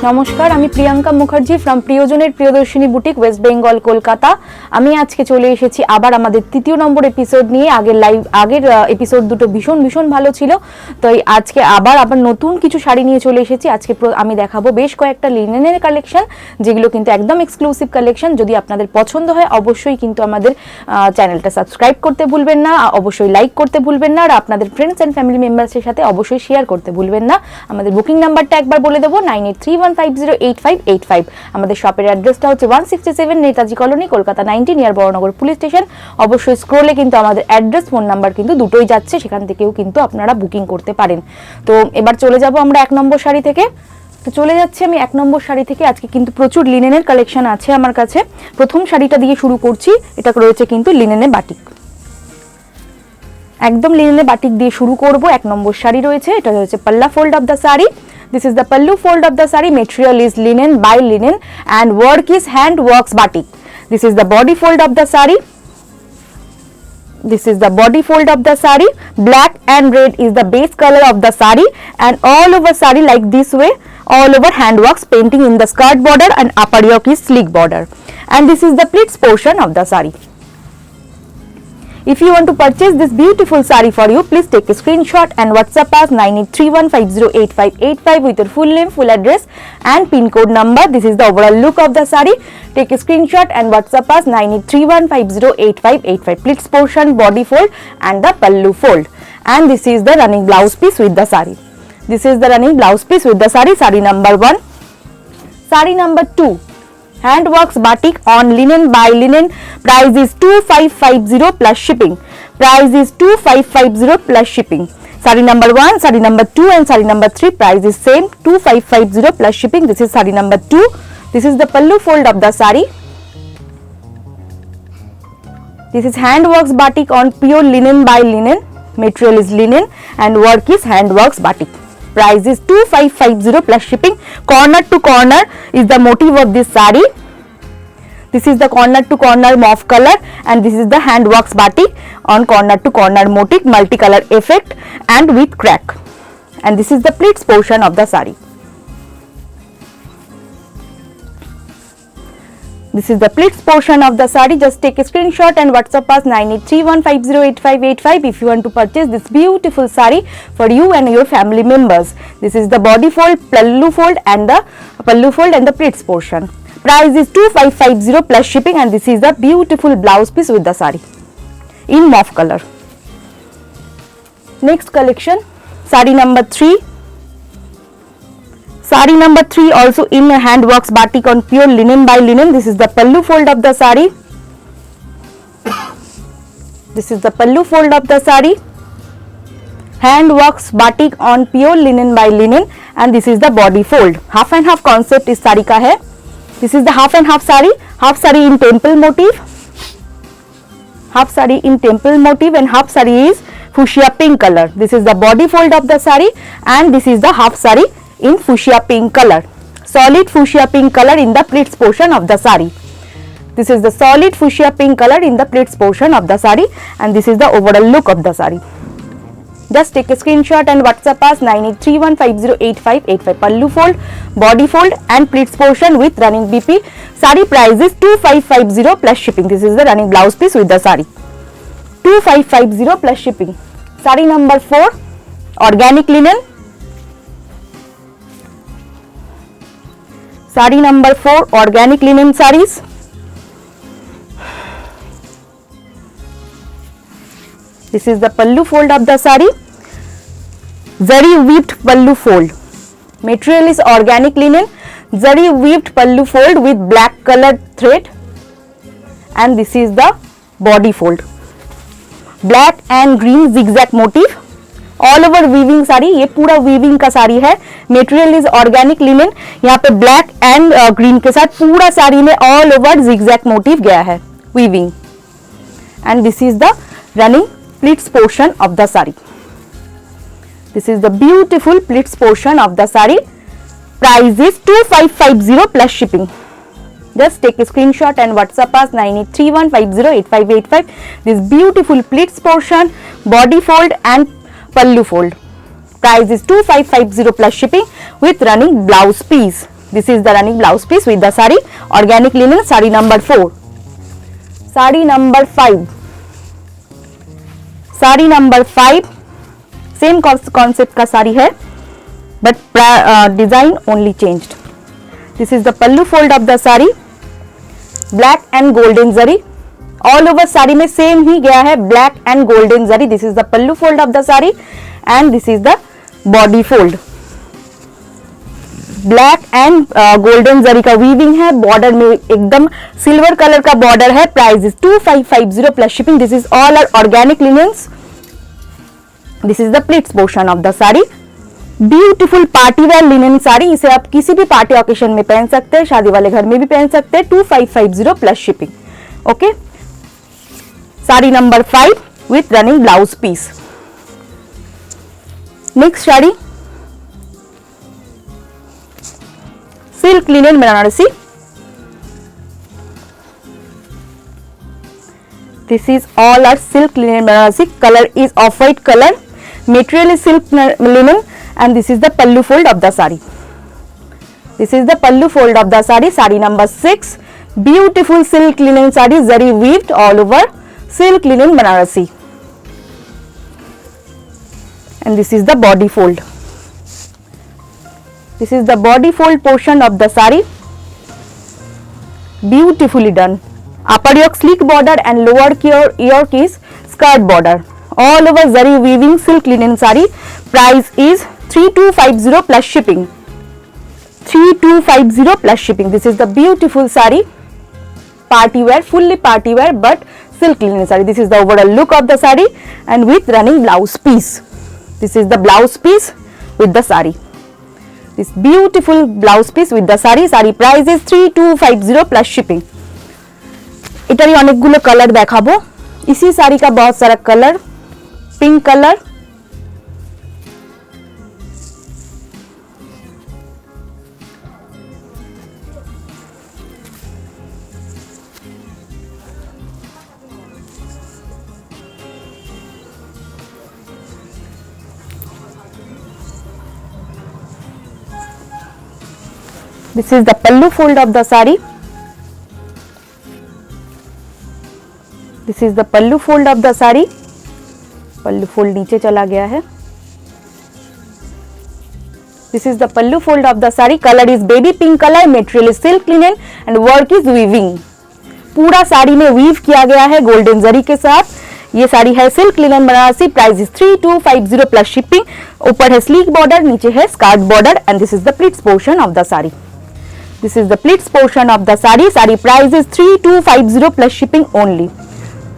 নমস্কার, আমি প্রিয়াঙ্কা মুখার্জি ফ্রম প্রিয়জনের প্রিয়দর্শিনী বুটিক, ওয়েস্ট বেঙ্গল, কলকাতা। আমি আজকে চলে এসেছি আবার আমাদের তৃতীয় নম্বর এপিসোড নিয়ে। আগের এপিসোড দুটো ভীষণ ভালো ছিল, তো আজকে আবার নতুন কিছু শাড়ি নিয়ে চলে এসেছি। আজকে আমি দেখাবো বেশ কয়েকটা লিনেনের কালেকশন, যেগুলো কিন্তু একদম এক্সক্লুসিভ কালেকশন। যদি আপনাদের পছন্দ হয় অবশ্যই কিন্তু আমাদের চ্যানেলটা সাবস্ক্রাইব করতে ভুলবেন না, অবশ্যই লাইক করতে ভুলবেন না, আর আপনাদের ফ্রেন্ডস অ্যান্ড ফ্যামিলি মেম্বার্সের সাথে অবশ্যই শেয়ার করতে ভুলবেন না। আমাদের বুকিং নাম্বারটা একবার বলে দেবো, 9831508585। আমাদের শপের অ্যাড্রেসটা হচ্ছে 167 Netaji colony, Kolkata 90, near Baranagar police station. অবশ্যই স্ক্রোলে কিন্তু আমাদের অ্যাড্রেস, ফোন নাম্বার কিন্তু দুটোই যাচ্ছে, সেখান থেকেও কিন্তু আপনারা বুকিং করতে পারেন। তো এবার চলে যাব আমরা 1 নম্বর শাড়ি থেকে। তো চলে যাচ্ছি আমি 1 নম্বর শাড়ি থেকে। আজকে কিন্তু প্রচুর লিনেনের কালেকশন আছে আমার কাছে। প্রথম শাড়িটা দিয়ে শুরু করছি। এটা রয়েছে কিন্তু লিনেনে বাটিক, একদম লিনেনে বাটিক দিয়ে শুরু করব। 1 নম্বর শাড়ি রয়েছে, এটা হচ্ছে পাল্লা fold of the sari. This is the pallu fold of the saree. Material is linen by linen and work is hand works batik. This is the body fold of the saree. This is the body fold of the saree. Black and red is the base color of the saree, and all over saree like this way, all over hand works painting in the skirt border, and upper yoke is sleek border. And this is the pleats portion of the saree. If you want to purchase this beautiful saree for you, please take a screenshot and WhatsApp us 9831508585 with your full name, full address and pin code number. This is the overall look of the saree. Take a screenshot and WhatsApp us 9831508585. Pleats portion, body fold and the pallu fold. And this is the running blouse piece with the saree. This is the running blouse piece with the saree. Saree number 1. Saree number 2. Hand works batik on linen by linen. Price is 2550 plus shipping. Price is 2550 plus shipping. Saree number 1, saree number 2 and saree number 3 price is same, 2550 plus shipping. This is saree number 2. This is the pallu fold of the saree. This is hand works batik on pure linen by linen. Material is linen and work is hand works batik. Price is 2550 plus shipping. Corner to corner is the motif of this saree. This is the corner to corner mauve color, and this is the hand works batik on corner to corner motif, multicolor effect and with crack. And this is the pleats portion of the saree. This is the pleats portion of the saree. Just take a screenshot and WhatsApp us 9831508585 if you want to purchase this beautiful saree for you and your family members. This is the body fold, pallu fold and the pleats portion. Price is 2550 plus shipping, and this is the beautiful blouse piece with the saree in mauve color. Next collection, saree number 3. Saree number 3 also in a hand works batik on pure linen by linen. This is the pallu fold of the saree. This is the pallu fold of the saree. Hand works batik on pure linen by linen, and this is the body fold. Half and half concept is saree ka hai. This is the half and half saree in temple motif. Half saree in temple motif and half saree is fuchsia pink color. This is the body fold of the saree, and this is the half saree in fuchsia pink color. Solid fuchsia pink color in the pleats portion of the saree. This is the solid fuchsia pink color in the pleats portion of the saree, and this is the overall look of the saree. Just take a screenshot and WhatsApp us 9831508585. Pallu fold, body fold and pleats portion with running BP. Saree price is 2550 plus shipping. This is the running blouse piece with the saree. 2550 plus shipping. Saree number 4, organic linen. Saree number 4, organic linen sarees. This is the pallu fold of the saree. Zari weaved pallu fold. Material is organic linen. Zari weaved pallu fold with black colored thread. And this is the body fold. Black and green zigzag motif. All over weaving sari, ये पूरा weaving का साड़ी है. Material is organic linen. यहाँ पे black and green के साथ पूरा साड़ी में all over zigzag motif गया है, weaving. And this is the running pleats portion of the saree. This is the beautiful pleats portion of the saree. Price is 2550 plus shipping. Just take a screenshot and WhatsApp us 9831508585. This beautiful pleats portion, body fold and pallu fold. Price is 2550 plus shipping with running blouse piece. This is the running blouse piece with the sari. Organic linen, sari number 4. Sari number 5. Sari number 5. Same concept का साड़ी है, but design only changed. This is the pallu fold of the sari. Black and golden zari. All over sari में same ही गया है, black and golden zari. This is the pallu fold of the sari and this is the body fold. Black and golden zari का weaving है, border में एकदम silver colour का border है. Price is 2550 plus shipping. This is all are organic linens. This is the pleats portion of the sari. Beautiful party wear linen sari. इसे आप किसी भी पार्टी ओकेशन में पहन सकते हैं, शादी वाले घर में भी पहन सकते हैं. 2550 plus shipping. Okay, sari number 5 with running blouse piece. Next sari silk linen Banarasi. This is all our silk linen Banarasi. Color is off white color. Material is silk linen and this is the pallu fold of the sari. This is the pallu fold of the sari. Sari number 6. Beautiful silk linen sari, zari weaved all over silk linen Banarasi. And this is the body fold. This is the body fold portion of the sari. Beautifully done. Upper yoke sleek border and lower yoke is skirt border. All over zari weaving silk linen sari. Price is 3250 plus shipping. 3250 plus shipping. This is the beautiful sari. Party wear, fully party wear, but silk linen sari. This is the overall look of the sari and with running blouse piece. This is the blouse piece with the sari. This beautiful blouse piece with the sari. Sari price is 3250 plus shipping. এটারই অনেকগুলো colour দেখাবো. इसी साड़ी का बहुत सारा colour. Pink colour, this is the pallu fold of the sari. This is the pallu fold of the sari. pallu fold नीचे चला गया है. This is the pallu fold of the sari. Color is baby pink color. Material is silk linen and work is weaving. पूरा साड़ी में weave किया गया है golden जरी के साथ. ये साड़ी है silk linen Banarasi. Price is 3250 plus shipping. ऊपर है स्लीक बॉर्डर, नीचे है skirt border and this is the pleats portion of the sari. This is the pleats portion of the sari. Sari price is 3250 plus shipping only.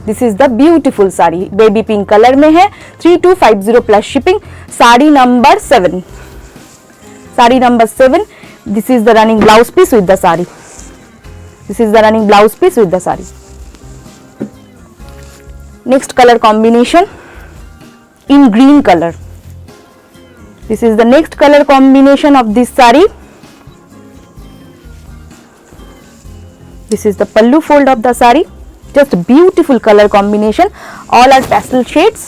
This is the beautiful sari. Baby pink color में है. 3250 plus shipping. Sari number 7. Sari number 7. This is the running blouse piece with the sari. This is the running blouse piece with the sari. Next color combination in green color. This is the next color combination of this sari. This is the pallu fold of the sari. Just beautiful color combination. All are pastel shades.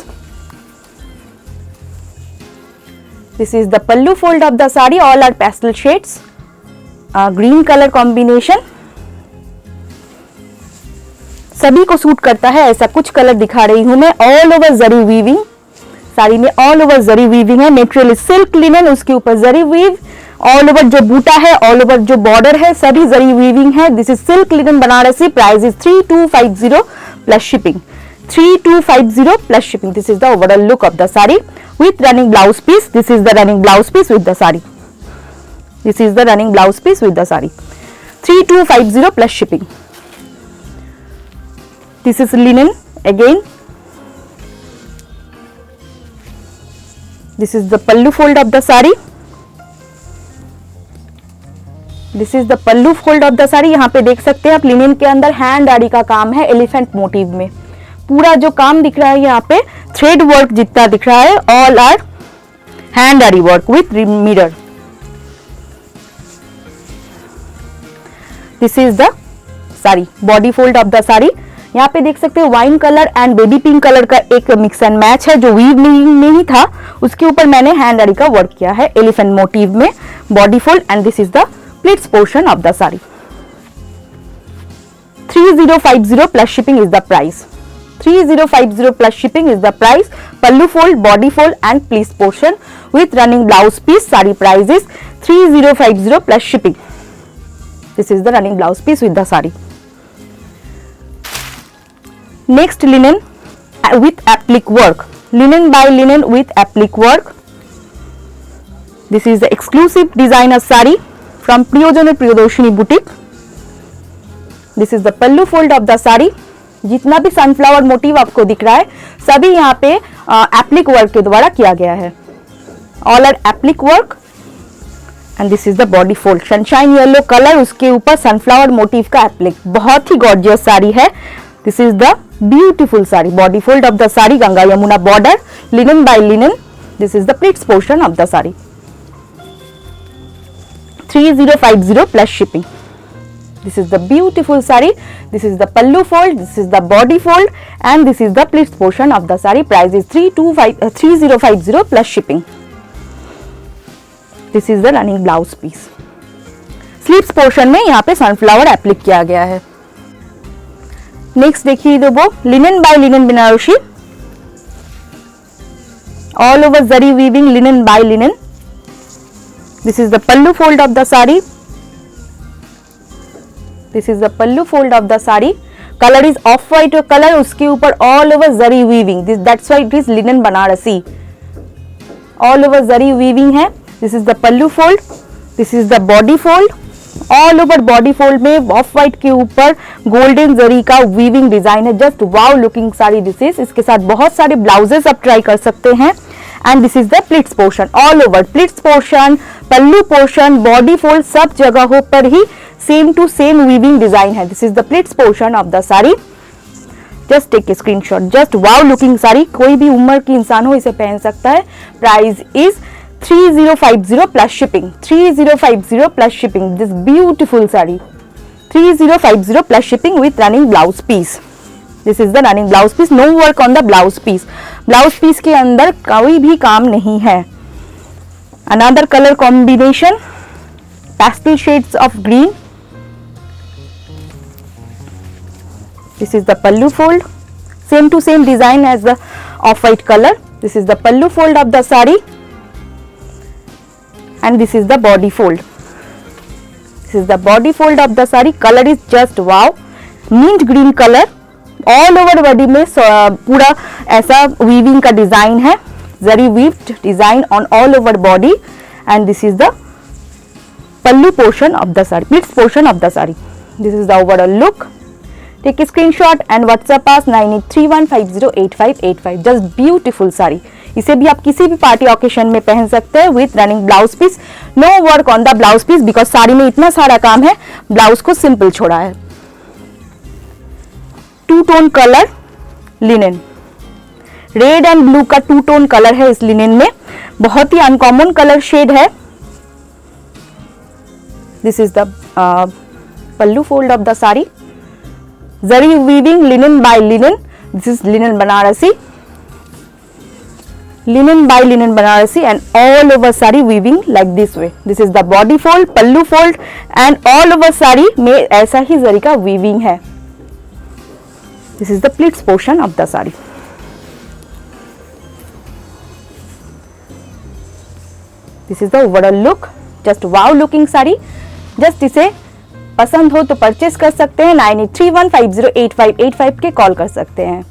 This is the pallu fold of the sari. All are pastel shades. Green color combination. सभी को suit करता है ऐसा कुछ colour दिखा रही हूं मैं. ऑल ओवर जरी वीविंग. साड़ी में ऑल ओवर जरी वीविंग है. मटेरियल सिल्क लिनन, उसके ऊपर जरी वीव. ऑल ओवर जो बूटा है, ऑल ओवर जो बॉर्डर है, सभी जरी वीविंग है. This is silk linen Banarasi. Price is 3250 plus shipping. 3250 plus shipping. This is the overall look of the saree with running blouse piece. This is the running blouse piece with the saree. This is the running blouse piece with the saree. 3250 plus shipping. This is linen again. This is the pallu fold of the saree. This is the pallu fold of the sari. यहाँ पे देख सकते हैं आप linen के अंदर hand आरी का काम है एलिफेंट मोटिव में. पूरा जो काम दिख रहा है यहाँ पे थ्रेड वर्क जितना दिख रहा है, ऑल आर हैंड आरी work with mirror. This is the sari body fold of the sari. यहाँ पे देख सकते हैं wine colour and baby pink colour का एक मिक्स एंड मैच है जो वीव में ही था. उसके ऊपर मैंने हैंड आरी का वर्क किया है एलिफेंट मोटिव में. Body fold and this is the pleats portion of the sari. 3050 plus shipping is the price. 3050 plus shipping is the price. Pallu fold, body fold and pleats portion with running blouse piece. Sari price is 3050 plus shipping. This is the running blouse piece with the sari. Next, linen with applique work. Linen by linen with applique work. This is the exclusive designer sari from Priyojoner Priyadarshini boutique. This is the pallu fold of the sari. जितना भी sunflower motive आपको दिख रहा है सभी यहाँ पे applique work के द्वारा किया गया है. All are applique work and this is the body fold. Sunshine yellow colour, उसके ऊपर सनफ्लावर मोटिव का एप्लिक. बहुत ही गॉर्जियस साड़ी है. This is the beautiful sari. Body fold of the sari, Ganga Yamuna border, linen by linen. This is the pleats portion of the sari. 3050 plus shipping. This is the beautiful sari. This is the pallu fold, this is the body fold and this is the pleats portion of the sari. Price is 3050 plus shipping. This is the running blouse piece. Sleeves portion में यहाँ पे sunflower applique किया गया है. Next देखिए दो वो linen by linen Banarasi. All over zari weaving, linen by linen. This is the pallu fold of the sari. This is the pallu fold of the sari. Color is off white color. उसके ऊपर all over zari weaving. That's why it is linen Banarasi. All over zari weaving है. This is the pallu fold. This is the body fold. All over body fold में off white के ऊपर golden zari का weaving design है. Just wow looking sari this is. इसके साथ बहुत सारे blouses आप try कर सकते हैं. And this is the pleats portion. All over pleats portion, pallu portion, body fold सब जगहों पर ही same to same weaving design है. This is the pleats portion of the sari. Just take a screenshot. Just wow looking sari. कोई भी उम्र की इंसान हो इसे पहन सकता है. Price is 3050 plus shipping. 3050 plus shipping. This beautiful sari 3050 plus shipping with running blouse piece. This is the running blouse piece. No work on the blouse piece. Blouse piece के अंदर कोई भी काम नहीं है. Another colour combination, pastel shades of green. This is the pallu fold, same to same design as the off-white color. This is the pallu fold of the sari and this is the body fold. This is the body fold of the sari. Color is just wow, mint green color. All over body में पूरा ऐसा weaving का design है. Zari weaved design on all over body and this is the pallu portion of the sari, pleats portion of the sari. This is the overall look. Take a screenshot and WhatsApp us 9831508585. Just beautiful sari. इसे भी आप किसी भी party occasion में पहन सकते हैं with running blouse piece. No work on the blouse piece because sari में इतना सारा काम है. ब्लाउज को सिंपल छोड़ा है. Two tone colour linen, red and blue का टू टोन कलर है इस लिनन में. बहुत ही अनकॉमन कलर शेड है. This is the pallu fold of the sari. Zari weaving, linen by linen. This is linen Banarasi. Linen by linen Banarasi and all over sari weaving like this way. This is the body fold, pallu fold and all over sari में ऐसा ही जरी का weaving है. This is the pleats portion of the sari. This is the overall look. Just wow looking sari. Just इसे पसंद हो तो purchase कर सकते हैं. 9831508585 के कॉल कर सकते हैं.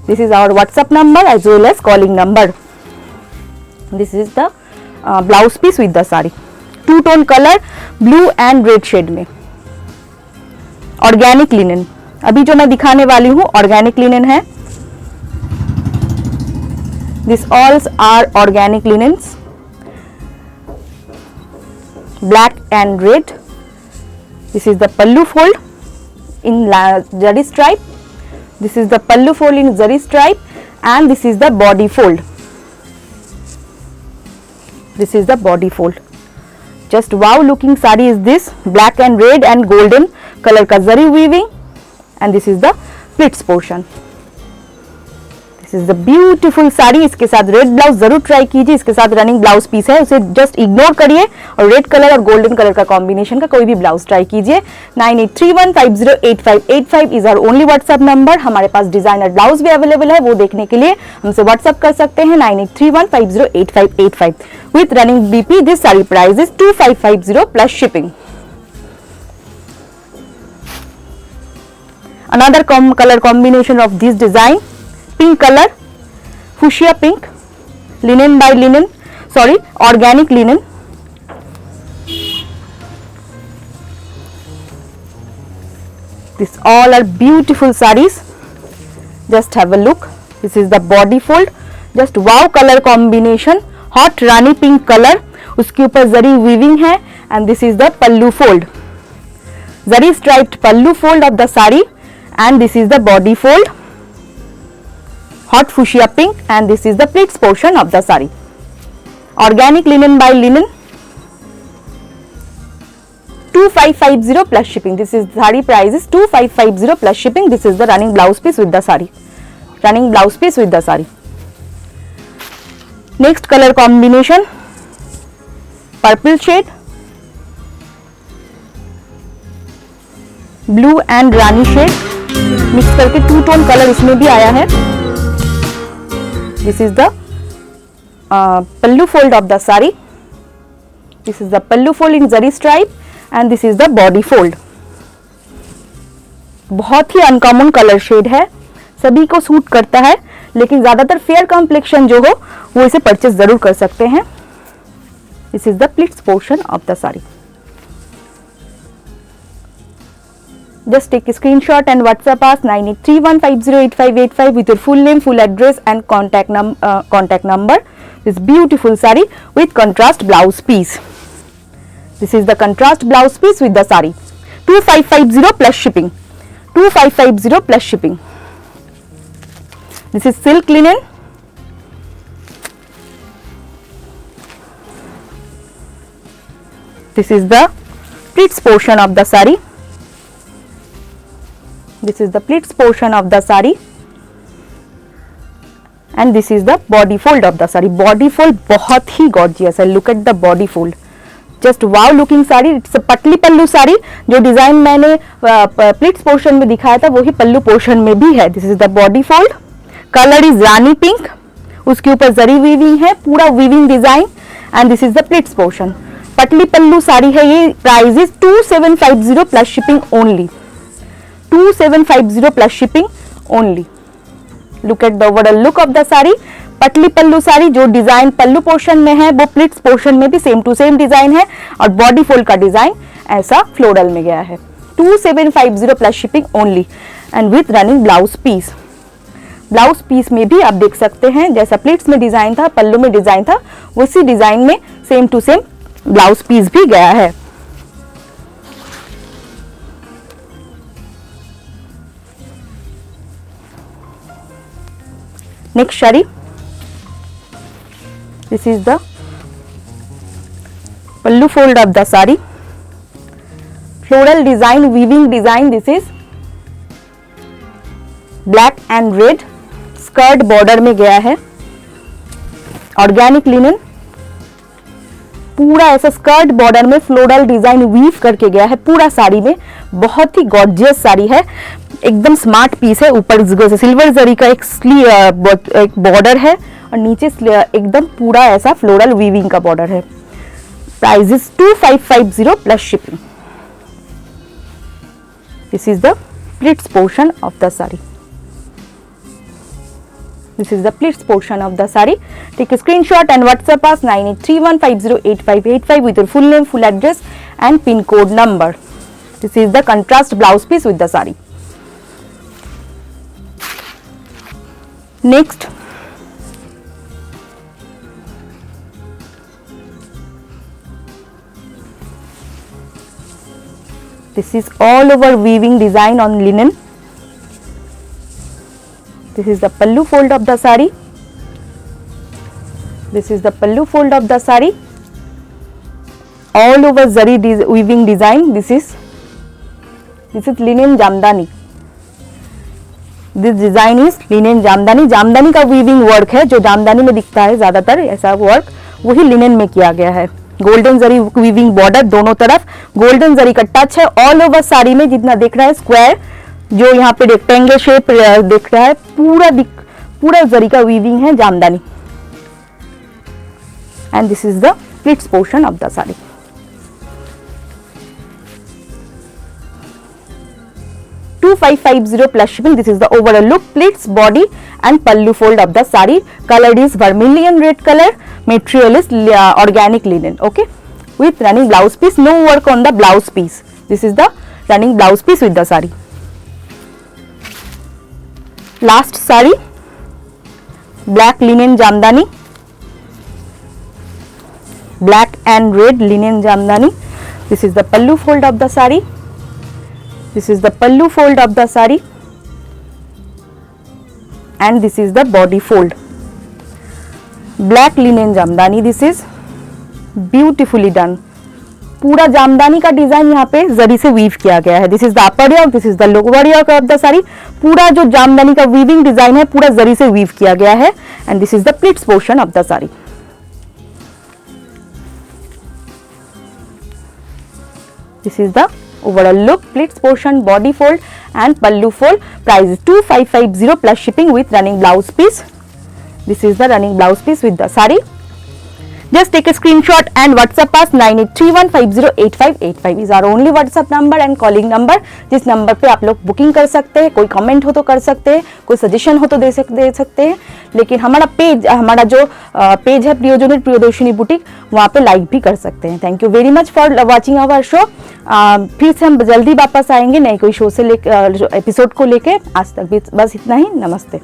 This is our WhatsApp number as well as calling number. This is the blouse piece with the sari. Two tone colour blue and red shade में. Organic linen. अभी जो मैं दिखाने वाली हूँ ऑर्गेनिक लिनन है. This all's are organic linens. Black and red. This is the pallu fold in zari stripe. This is the pallu fold in zari stripe and this is the body fold. This is the body fold. Just wow looking sari is this. Black and red and golden color का zari weaving and this is the pleats portion. This is the beautiful sari. इसके साथ red blouse जरूर try कीजिए, इसके साथ running blouse piece है, उसे just ignore करिए और रेड कलर और गोल्डन कलर का कॉम्बिनेशन का कोई भी ब्लाउज ट्राई कीजिए। 9831508585 is our only WhatsApp number. हमारे पास डिजाइनर ब्लाउज भी अवेलेबल है, वो देखने के लिए हमसे व्हाट्सएप कर सकते हैं 9831508585 with running BP. This sari price is 2550 plus shipping. Another color combination of this design, pink color, fuchsia pink, linen by linen, sorry, organic linen. This all are beautiful sarees. Just have a look. This is the body fold. Just wow color combination, hot rani pink color. उसके ऊपर जरी weaving है and this is the pallu fold. Zari striped pallu fold of the saree. And this is the body fold, hot fuchsia pink, and this is the pleats portion of the saree. Organic linen by linen, 2550 plus shipping. This is saree price is 2550 plus shipping. This is the running blouse piece with the saree. Running blouse piece with the saree. Next color combination, purple shade, blue and rani shade. Mix करके to tone colour इसमें भी आया है। This is the pallu fold of the sari. This is the pallu fold in zari stripe and this is the body fold. बहुत ही uncommon colour shade है, सभी को सूट करता है, लेकिन ज्यादातर फेयर कॉम्प्लेक्शन जो हो वो इसे परचेज जरूर कर सकते हैं। This is the pleats portion of the sari. Just take a screenshot and WhatsApp us 9831508585 with your full name, full address and contact number. This beautiful saree with contrast blouse piece. This is the contrast blouse piece with the saree. 2550 plus shipping. 2550 plus shipping. This is silk linen. This is the pleats portion of the saree. This is the pleats portion of the saree and this is the body fold of the saree. Body fold बहुत ही gorgeous है. Look at the body fold. Just wow looking saree. It's a पतली पल्लू साड़ी। जो design मैंने pleats portion में दिखाया था वही पल्लू portion में भी है। This is the body fold. Color is Rani pink, उसके ऊपर जरी वीविंग है, पूरा weaving design and this is the pleats portion. पतली पल्लू साड़ी है ये। Price is 2750 plus shipping only. 2750 plus shipping only. Look at the overall look of the saree. पतली पल्लू साड़ी, जो design पल्लू portion में है वो प्लिट्स पोर्शन में भी सेम टू सेम डिजाइन है और बॉडी फोल्ड का डिजाइन ऐसा फ्लोरल में गया है। 2750 plus shipping only and with running blouse piece. Blouse piece में भी आप देख सकते हैं जैसा प्लिट्स में डिजाइन था, पल्लू में डिजाइन था, उसी डिजाइन में same to same blouse piece भी गया है। Next saree. This is the pallu fold of the saree. Floral design, weaving design. This is black and red. Skirt border में गया है। Organic linen. पूरा ऐसा स्कर्ट बॉर्डर में फ्लोरल डिजाइन वीव करके गया है पूरा साड़ी में। बहुत ही गॉर्जियस साड़ी है, एकदम स्मार्ट पीस है। ऊपर सिल्वर जरी का एक बॉर्डर है और नीचे एकदम पूरा ऐसा फ्लोरल वीविंग का बॉर्डर है। Price is 2550 plus shipping. This is the pleats portion of the sari. This is the pleats portion of the saree. Take a screenshot and WhatsApp us 9831508585 with your full name, full address and pin code number. This is the contrast blouse piece with the saree. Next, this is all over weaving design on linen. This is the pallu fold of the saree. This is the pallu fold of the saree. All over zari weaving design. This is linen jamdani. This design is linen jamdani. Jamdani का weaving work है, जो जामदानी में दिखता है ज्यादातर ऐसा work, वही linen में किया गया है। गोल्डन जरी वीविंग बॉर्डर, दोनों तरफ गोल्डन जरी का टच है। ऑल ओवर साड़ी में जितना दिख रहा है स्क्वायर, जो यहाँ पे रेक्टेंगल शेप दिख रहा है, पूरा जरी का वीविंग है jamdani. And this is the pleats portion of the sari. $2550 plus shipping. This is the overall look, pleats, body and pallu fold of the sari. Color is vermilion red color. Material is organic linen. Okay, with running blouse piece. No work on the blouse piece. This is the running blouse piece with the sari. Last sari, black linen jamdani. Black and red linen jamdani. This is the pallu fold of the sari. This is the pallu fold of the sari and this is the body fold. Black linen jamdani, this is beautifully done. पूरा जामदानी का design यहाँ पे जरी से weave किया गया है। This is the upper yoke, this is the lower yoke of the sari. पूरा जो जामदानी का वीविंग डिजाइन है पूरा जरी से वीव किया गया है। And this is the pleats portion of the sari. This is the overall look, pleats portion, body fold and pallu fold. Price is 2550 plus shipping with running blouse piece. This is the running blouse piece with the sari. Just take a screenshot and WhatsApp us 9831508585 is our only WhatsApp number and calling number. जिस number पे आप लोग booking कर सकते हैं, कोई comment हो तो कर सकते हैं, कोई सजेशन हो तो दे सकते हैं। लेकिन हमारा जो पेज है प्रियोजनी प्रियदर्शिनी बुटीक, वहाँ पे लाइक भी कर सकते हैं। Thank you very much for watching our show. फिर से हम जल्दी वापस आएंगे नए कोई शो से एपिसोड को लेके। आज तक भी बस इतना ही। नमस्ते।